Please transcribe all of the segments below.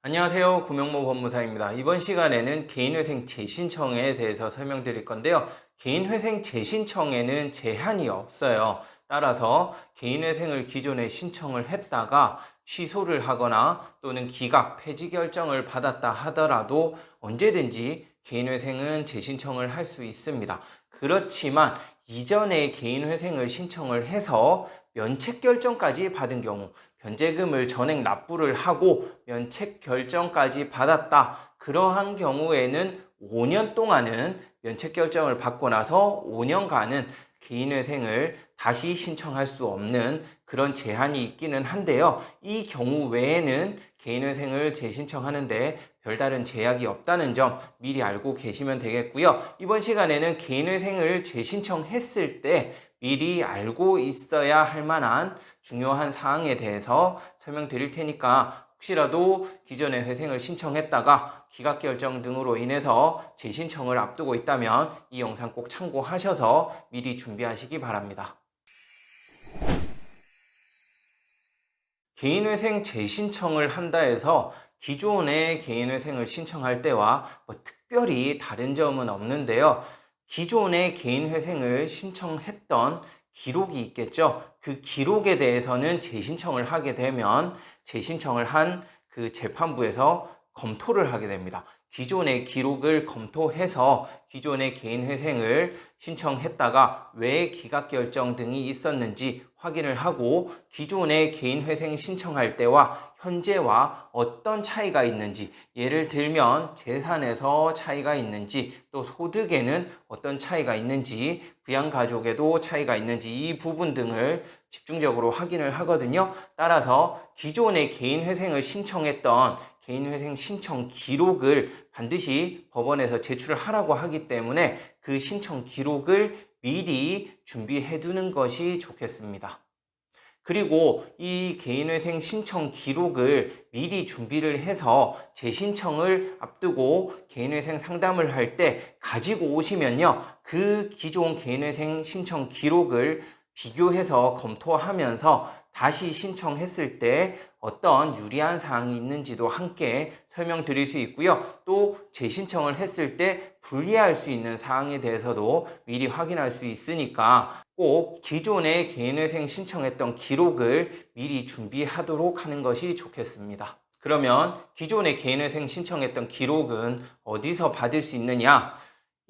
안녕하세요. 구명모 법무사입니다. 이번 시간에는 개인회생 재신청에 대해서 설명드릴 건데요. 개인회생 재신청에는 제한이 없어요. 따라서 개인회생을 기존에 신청을 했다가 취소를 하거나 또는 기각, 폐지 결정을 받았다 하더라도 언제든지 개인회생은 재신청을 할 수 있습니다. 그렇지만 이전에 개인회생을 신청을 해서 면책 결정까지 받은 경우, 변제금을 전액 납부를 하고 면책 결정까지 받았다. 그러한 경우에는 5년 동안은 면책 결정을 받고 나서 5년간은 개인회생을 다시 신청할 수 없는 그런 제한이 있기는 한데요. 이 경우 외에는 개인회생을 재신청하는데 별다른 제약이 없다는 점 미리 알고 계시면 되겠고요. 이번 시간에는 개인회생을 재신청했을 때 미리 알고 있어야 할 만한 중요한 사항에 대해서 설명드릴 테니까 혹시라도 기존에 회생을 신청했다가 기각 결정 등으로 인해서 재신청을 앞두고 있다면 이 영상 꼭 참고하셔서 미리 준비하시기 바랍니다. 개인회생 재신청을 한다 해서 기존의 개인회생을 신청할 때와 특별히 다른 점은 없는데요. 기존의 개인회생을 신청했던 기록이 있겠죠. 그 기록에 대해서는 재신청을 하게 되면 재신청을 한 그 재판부에서 검토를 하게 됩니다. 기존의 기록을 검토해서 기존의 개인회생을 신청했다가 왜 기각결정 등이 있었는지 확인을 하고 기존의 개인회생 신청할 때와 현재와 어떤 차이가 있는지, 예를 들면 재산에서 차이가 있는지, 또 소득에는 어떤 차이가 있는지, 부양가족에도 차이가 있는지 이 부분 등을 집중적으로 확인을 하거든요. 따라서 기존의 개인회생을 신청했던 개인회생 신청 기록을 반드시 법원에서 제출을 하라고 하기 때문에 그 신청 기록을 미리 준비해 두는 것이 좋겠습니다. 그리고 이 개인회생 신청 기록을 미리 준비를 해서 재신청을 앞두고 개인회생 상담을 할 때 가지고 오시면요. 그 기존 개인회생 신청 기록을 비교해서 검토하면서 다시 신청했을 때 어떤 유리한 사항이 있는지도 함께 설명드릴 수 있고요. 또 재신청을 했을 때 불리할 수 있는 사항에 대해서도 미리 확인할 수 있으니까 꼭 기존에 개인회생 신청했던 기록을 미리 준비하도록 하는 것이 좋겠습니다. 그러면 기존에 개인회생 신청했던 기록은 어디서 받을 수 있느냐?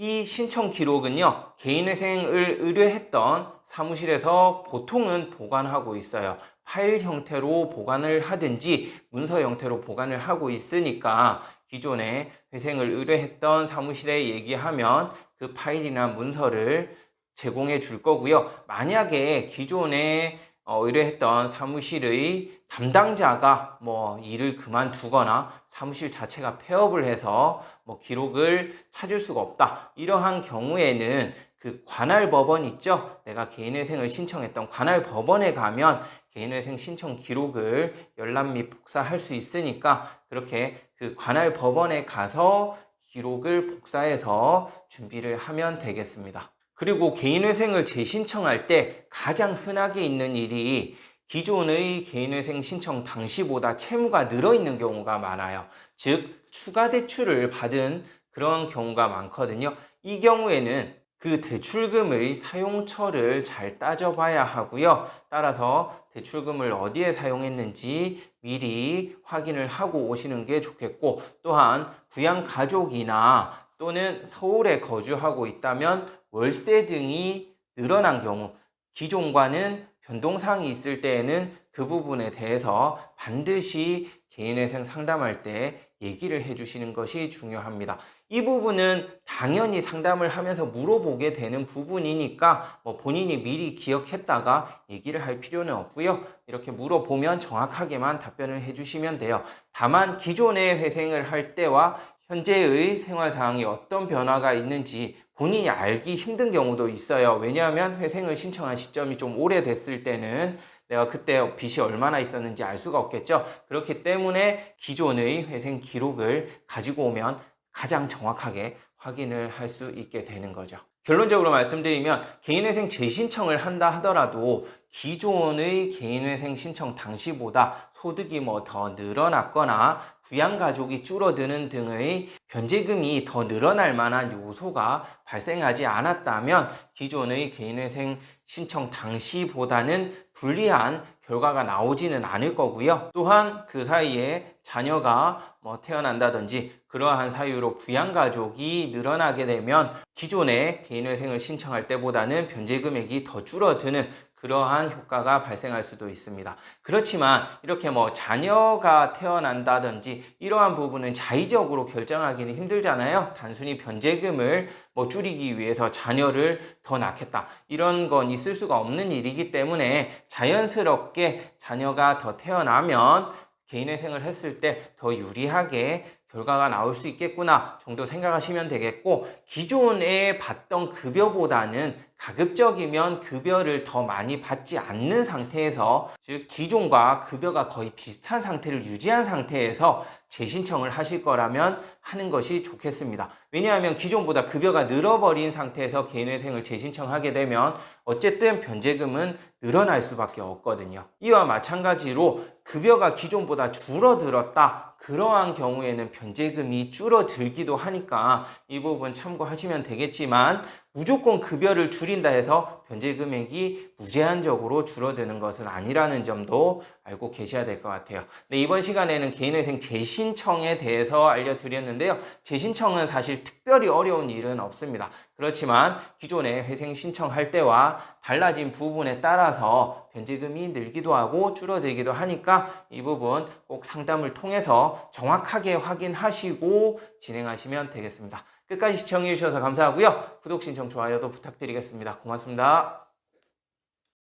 이 신청 기록은요, 개인회생을 의뢰했던 사무실에서 보통은 보관하고 있어요. 파일 형태로 보관을 하든지 문서 형태로 보관을 하고 있으니까 기존에 회생을 의뢰했던 사무실에 얘기하면 그 파일이나 문서를 제공해 줄 거고요. 만약에 기존에 의뢰했던 사무실의 담당자가 일을 그만두거나 사무실 자체가 폐업을 해서 기록을 찾을 수가 없다. 이러한 경우에는 그 관할 법원 있죠? 내가 개인회생을 신청했던 관할 법원에 가면 개인회생 신청 기록을 열람 및 복사할 수 있으니까 그렇게 그 관할 법원에 가서 기록을 복사해서 준비를 하면 되겠습니다. 그리고 개인회생을 재신청할 때 가장 흔하게 있는 일이 기존의 개인회생 신청 당시보다 채무가 늘어있는 경우가 많아요. 즉 추가 대출을 받은 그런 경우가 많거든요. 이 경우에는 그 대출금의 사용처를 잘 따져봐야 하고요. 따라서 대출금을 어디에 사용했는지 미리 확인을 하고 오시는 게 좋겠고, 또한 부양가족이나 또는 서울에 거주하고 있다면 월세 등이 늘어난 경우, 기존과는 변동사항이 있을 때에는 그 부분에 대해서 반드시 개인회생 상담할 때 얘기를 해주시는 것이 중요합니다. 이 부분은 당연히 상담을 하면서 물어보게 되는 부분이니까 본인이 미리 기억했다가 얘기를 할 필요는 없고요. 이렇게 물어보면 정확하게만 답변을 해주시면 돼요. 다만 기존에 회생을 할 때와 현재의 생활 상황이 어떤 변화가 있는지 본인이 알기 힘든 경우도 있어요. 왜냐하면 회생을 신청한 시점이 좀 오래됐을 때는 내가 그때 빚이 얼마나 있었는지 알 수가 없겠죠. 그렇기 때문에 기존의 회생 기록을 가지고 오면 가장 정확하게 확인을 할 수 있게 되는 거죠. 결론적으로 말씀드리면 개인회생 재신청을 한다 하더라도 기존의 개인회생 신청 당시보다 소득이 뭐 더 늘어났거나 부양가족이 줄어드는 등의 변제금이 더 늘어날 만한 요소가 발생하지 않았다면 기존의 개인회생 신청 당시보다는 불리한 결과가 나오지는 않을 거고요. 또한 그 사이에 자녀가 뭐 태어난다든지 그러한 사유로 부양가족이 늘어나게 되면 기존의 개인회생을 신청할 때보다는 변제 금액이 더 줄어드는 그러한 효과가 발생할 수도 있습니다. 그렇지만 이렇게 뭐 자녀가 태어난다든지 이러한 부분은 자의적으로 결정하기는 힘들잖아요. 단순히 변제금을 뭐 줄이기 위해서 자녀를 더 낳겠다. 이런 건 있을 수가 없는 일이기 때문에 자연스럽게 자녀가 더 태어나면 개인회생을 했을 때 더 유리하게 결과가 나올 수 있겠구나 정도 생각하시면 되겠고, 기존에 받던 급여보다는 가급적이면 급여를 더 많이 받지 않는 상태에서, 즉 기존과 급여가 거의 비슷한 상태를 유지한 상태에서 재신청을 하실 거라면 하는 것이 좋겠습니다. 왜냐하면 기존보다 급여가 늘어버린 상태에서 개인회생을 재신청하게 되면 어쨌든 변제금은 늘어날 수밖에 없거든요. 이와 마찬가지로 급여가 기존보다 줄어들었다, 그러한 경우에는 변제금이 줄어들기도 하니까 이 부분 참고하시면 되겠지만, 무조건 급여를 줄인다 해서 변제 금액이 무제한적으로 줄어드는 것은 아니라는 점도 알고 계셔야 될 것 같아요. 네, 이번 시간에는 개인회생 재신청에 대해서 알려드렸는데요. 재신청은 사실 특별히 어려운 일은 없습니다. 그렇지만 기존에 회생 신청할 때와 달라진 부분에 따라서 변제금이 늘기도 하고 줄어들기도 하니까 이 부분 꼭 상담을 통해서 정확하게 확인하시고 진행하시면 되겠습니다. 끝까지 시청해 주셔서 감사하고요. 구독, 신청, 좋아요도 부탁드리겠습니다. 고맙습니다.